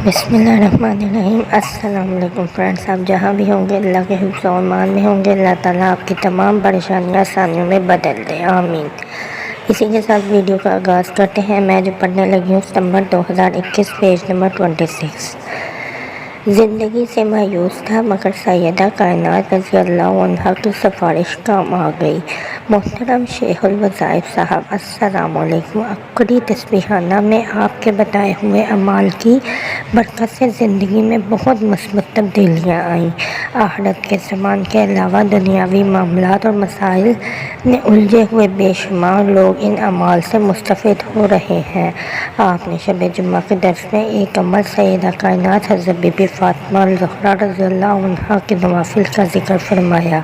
بسم اللہ الرحمن الرحیم۔ السلام علیکم فرینڈس، آپ جہاں بھی ہوں گے اللہ کے حفظ و امان میں ہوں گے۔ اللہ تعالیٰ آپ کی تمام پریشانیاں آسانیوں میں بدل دے، آمین۔ اسی کے ساتھ ویڈیو کا آغاز کرتے ہیں۔ میں جو پڑھنے لگی ہوں ستمبر 2021، پیج نمبر 26۔ زندگی سے مایوس تھا مگر سیدہ کائنات رضی اللہ عنہا کی سفارش کام آ گئی۔ محترم شیخ الوظائف صاحب، السلام علیکم۔ عقدی تسبیحانہ میں آپ کے بتائے ہوئے اعمال کی برکت سے زندگی میں بہت مثبت تبدیلیاں آئیں۔ آخرت کے سامان کے علاوہ دنیاوی معاملات اور مسائل میں الجھے ہوئے بے شمار لوگ ان اعمال سے مستفید ہو رہے ہیں۔ آپ نے شب جمعہ کے درس میں ایک عمل سیدہ کائنات حضرت بی بی فاطمہ الزہرا رضی اللہ عنہا کے نوافل کا ذکر فرمایا،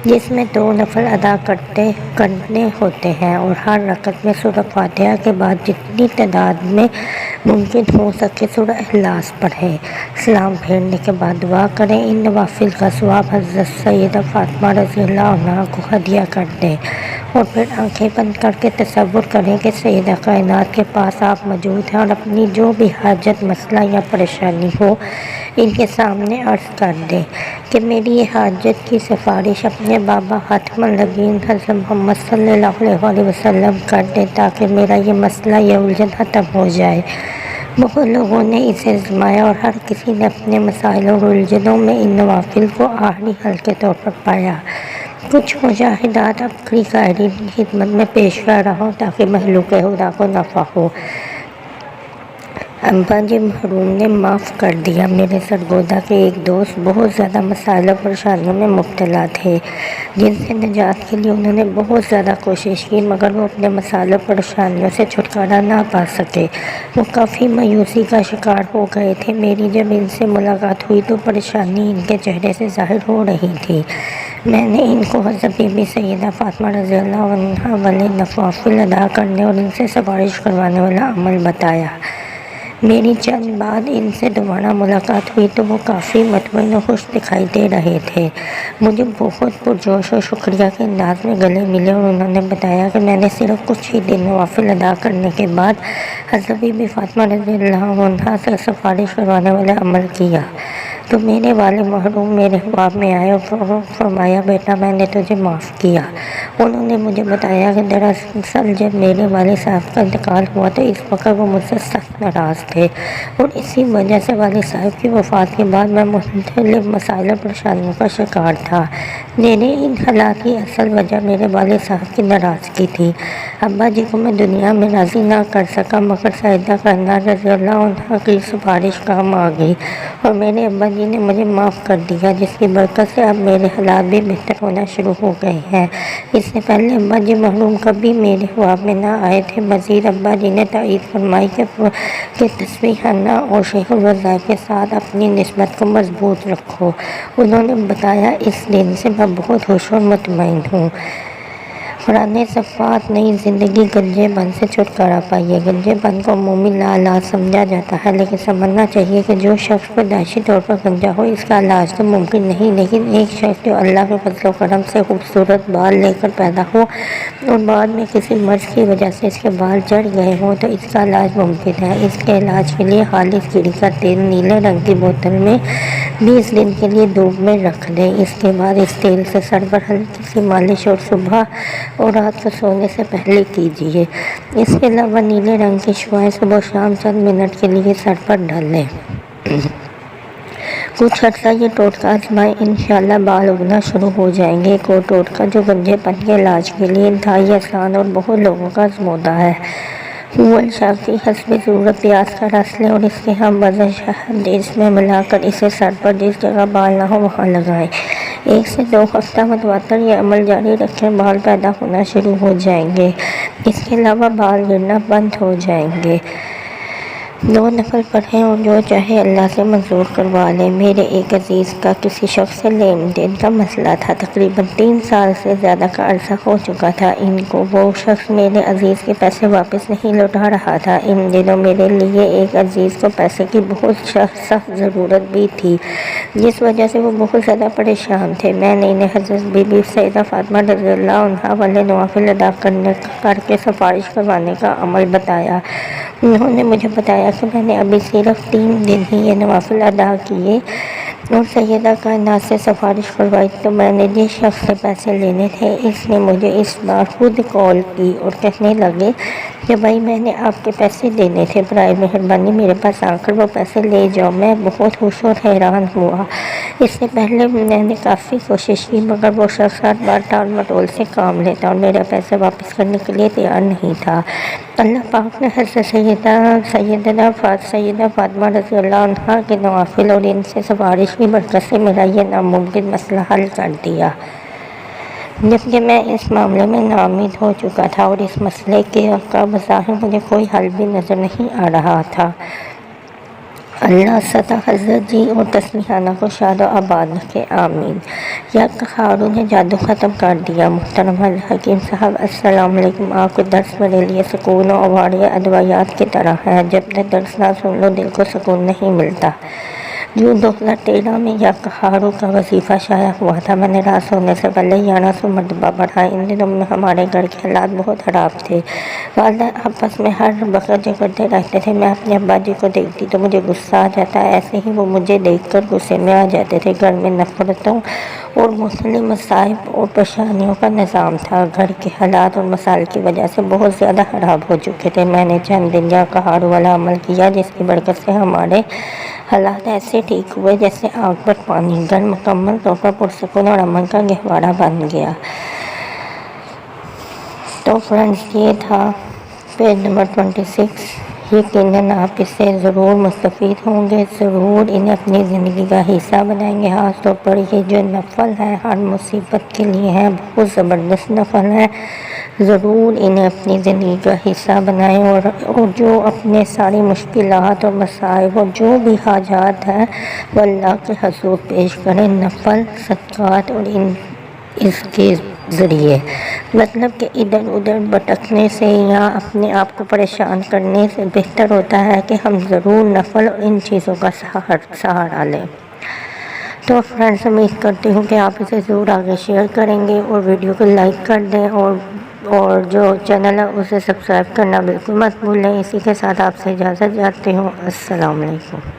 جس میں 2 نفل ادا کرنے ہوتے ہیں اور ہر رکعت میں سورہ فاتحہ کے بعد جتنی تعداد میں ممکن ہو سکے سورہ اخلاص پڑھیں۔ سلام پھیرنے کے بعد دعا کریں۔ ان نوافل کا ثواب حضرت سیدہ فاطمہ رضی اللہ عنہا کو ہدیہ کر دیں اور پھر آنکھیں بند کر کے تصور کریں کہ سیدہ کائنات کے پاس آپ موجود ہیں اور اپنی جو بھی حاجت، مسئلہ یا پریشانی ہو ان کے سامنے عرض کر دیں کہ میری یہ حاجت کی سفارش اپنے بابا خاتم النبیین حضرت محمد صلی اللہ علیہ وسلم کر دیں تاکہ میرا یہ مسئلہ یا الجھن ختم ہو جائے۔ بہت لوگوں نے اسے آزمایا اور ہر کسی نے اپنے مسائل اور الجھنوں میں ان نوافل کو آخری حل کے طور پر پایا۔ کچھ مجاہدات عقلی قائدین کی خدمت میں پیش کر رہا ہوں تاکہ مخلوق خدا کو نفع ہو۔ ابا جی مرحوم نے معاف کر دیا۔ میرے سرگودا کے ایک دوست بہت زیادہ مسائل اور پریشانیوں میں مبتلا تھے، جن سے نجات کے لیے انہوں نے بہت زیادہ کوشش کی مگر وہ اپنے مسائل اور پریشانیوں سے چھٹکارا نہ پا سکے۔ وہ کافی مایوسی کا شکار ہو گئے تھے۔ میری جب ان سے ملاقات ہوئی تو پریشانی ان کے چہرے سے ظاہر ہو رہی تھی۔ میں نے ان کو حضرت بی بی سیدہ فاطمہ رضی اللہ عنہا والے نوافل ادا کرنے اور ان سے سفارش کروانے والا عمل بتایا۔ میری چند بعد ان سے دوبارہ ملاقات ہوئی تو وہ کافی مطمئن و خوش دکھائی دے رہے تھے۔ مجھے بہت پرجوش اور شکریہ کے انداز میں گلے ملے اور انہوں نے بتایا کہ میں نے صرف کچھ ہی دن نوافل ادا کرنے کے بعد حضرت بی بی فاطمہ رضی اللہ عنہا سے سفارش کروانے والا عمل کیا تو میرے والد مرحوم میرے خواب میں آئے اور فرمایا، بیٹا میں نے تجھے معاف کیا۔ انہوں نے مجھے بتایا کہ دراصل جب میرے والد صاحب کا انتقال ہوا تو اس وقت وہ مجھ سے سخت ناراض تھے اور اسی وجہ سے والد صاحب کی وفات کے بعد میں مختلف مسائل اور پریشانیوں کا شکار تھا۔ میرے ان حالات کی اصل وجہ میرے والد صاحب کی ناراضگی تھی۔ ابا جی کو میں دنیا میں راضی نہ کر سکا مگر سیدہ کائنات رضی اللہ عنہا کی سفارش کام آ گئی اور میرے ابا جی نے مجھے معاف کر دیا، جس کی برکت سے اب میرے حالات بھی بہتر ہونا شروع ہو گئے ہیں۔ اس سے پہلے ابا جی مرحوم کبھی میرے خواب میں نہ آئے تھے۔ مزید ابا جی نے تائید فرمائی کہ تسبیحانہ اور شیخ الوظائف کے ساتھ اپنی نسبت کو مضبوط رکھو۔ انہوں نے بتایا، اس دن سے میں بہت خوش اور مطمئن ہوں۔ قرآن صفات نئی زندگی گنجے پن سے چھٹکارا پائیے۔ گنجے پن کو عمومی علاج سمجھا جاتا ہے لیکن سمجھنا چاہیے کہ جو شخص پیدائشی طور پر گنجا ہو اس کا علاج تو ممکن نہیں، لیکن ایک شخص جو اللہ کے فضل و کرم سے خوبصورت بال لے کر پیدا ہو اور بعد میں کسی مرض کی وجہ سے اس کے بال جڑ گئے ہوں تو اس کا علاج ممکن ہے۔ اس کے علاج کے لیے خالص گری کا تیل نیلے رنگ کی بوتل میں 20 دن کے لیے دھوپ میں رکھ دیں۔ اس کے بعد اس تیل سے سر پر ہلکی سی مالش اور صبح اور رات کو سونے سے پہلے کیجیے۔ اس کے علاوہ نیلے رنگ کی شعاعیں صبح و شام چند منٹ کے لیے سر پر ڈالیں۔ کچھ عرصہ یہ ٹوٹکا آزمائیں، انشاءاللہ بال اگنا شروع ہو جائیں گے۔ ایک اور ٹوٹکا جو گنجے پن کے علاج کے لیے انتہائی آسان اور بہت لوگوں کا آزمودہ ہے، وہ شافی حسب ضرورت پیاز کا رس لیں اور اس کے ہم وزن شہد اس میں ملا کر اسے سر پر جس جگہ بال نہ ہو وہاں لگائیں۔ 1 سے 2 ہفتہ متواتر یہ عمل جاری رکھیں، بال پیدا ہونا شروع ہو جائیں گے۔ اس کے علاوہ بال گرنا بند ہو جائیں گے۔ 2 نفل پڑھیں اور جو چاہے اللہ سے منظور کروا لیں۔ میرے ایک عزیز کا کسی شخص سے لین دین کا مسئلہ تھا، تقریباً 3 سال سے زیادہ کا عرصہ ہو چکا تھا۔ ان کو وہ شخص میرے عزیز کے پیسے واپس نہیں لوٹا رہا تھا۔ ان دنوں میرے لیے ایک عزیز کو پیسے کی بہت سخت ضرورت بھی تھی، جس وجہ سے وہ بہت زیادہ پریشان تھے۔ میں نے انہیں حضرت بی بی سیدہ فاطمہ رضی اللہ عنہا والے نوافل ادا کر کے سفارش کروانے کا عمل بتایا۔ انہوں نے مجھے بتایا بتایا کہ میں نے ابھی صرف 3 دن ہی یہ نوافل ادا کیے اور سیدہ کائنات سے سفارش کروائی تو میں نے جس شخص سے پیسے لینے تھے اس نے مجھے اس بار خود کال کی اور کہنے لگے کہ بھائی میں نے آپ کے پیسے دینے تھے، برائے مہربانی میرے پاس آ کر وہ پیسے لے جاؤ۔ میں بہت خوش اور حیران ہوا۔ اس سے پہلے میں نے کافی کوشش کی مگر وہ شخص ہر بار ٹال مٹول سے کام لیتا اور میرے پیسے واپس کرنے کے لیے تیار نہیں تھا۔ اللہ پاک نے حضرت سیدہ فاطمہ رضی اللہ عنہا کے نوافل اور ان سے سفارش کی برکت سے میرا یہ ناممکن مسئلہ حل کر دیا، جبکہ میں اس معاملے میں ناامید ہو چکا تھا اور اس مسئلے کا بظاہر مجھے کوئی حل بھی نظر نہیں آ رہا تھا۔ اللہ ستا حضرت جی اور تسلیحانہ کو شاد و آباد رکھے، آمین۔ یا قہار نے جادو ختم کر دیا۔ محترم حکیم صاحب السلام علیکم۔ آپ کے درس میرے لیے سکون و اوارے ادویات کی طرح ہیں، جب تک درس نہ سن لو دل کو سکون نہیں ملتا۔ جو 2013 میں یا قہاروں کا وظیفہ شائع ہوا تھا میں نے رات سونے سے پہلے 1100 مرتبہ پڑھا۔ ان دنوں میں ہمارے گھر کے حالات بہت خراب تھے، والدہ آپس میں ہر وقت جھگڑتے رہتے تھے۔ میں اپنے ابا جی کو دیکھتی تو مجھے غصہ آ جاتا، ایسے ہی وہ مجھے دیکھ کر غصے میں آ جاتے تھے۔ گھر میں نفرتوں اور مختلف مصائب اور پریشانیوں کا نظام تھا۔ گھر کے حالات اور مسائل کی وجہ سے بہت زیادہ خراب ہو چکے تھے۔ میں نے چند دن یا قہار والا عمل کیا جس کی برکت سے ہمارے حالات ایسے ٹھیک ہوئے جیسے آگ پر پانی۔ گھر مکمل طور پر پرسکون اور امن کا گہوارہ بن گیا۔ تو فرینڈز یہ تھا پیج نمبر 26۔ یقیناً آپ اس سے ضرور مستفید ہوں گے، ضرور انہیں اپنی زندگی کا حصہ بنائیں گے۔ خاص طور پر یہ جو نفل ہیں ہر مصیبت کے لیے ہیں، بہت زبردست نفل ہیں، ضرور انہیں اپنی زندگی کا حصہ بنائیں اور جو اپنے ساری مشکلات اور مصائب اور جو بھی حاجات ہیں وہ اللہ کے حضور پیش کریں، نفل صدقات اور اس کے ذریعے، مطلب کہ ادھر ادھر بھٹکنے سے یا اپنے آپ کو پریشان کرنے سے بہتر ہوتا ہے کہ ہم ضرور نفل اور ان چیزوں کا سہارا لیں۔ تو فرینڈز امید کرتی ہوں کہ آپ اسے ضرور آگے شیئر کریں گے اور ویڈیو کو لائک کر دیں اور جو چینل ہے اسے سبسکرائب کرنا بالکل مت بھولیں۔ اسی کے ساتھ آپ سے اجازت چاہتی ہوں۔ السلام علیکم۔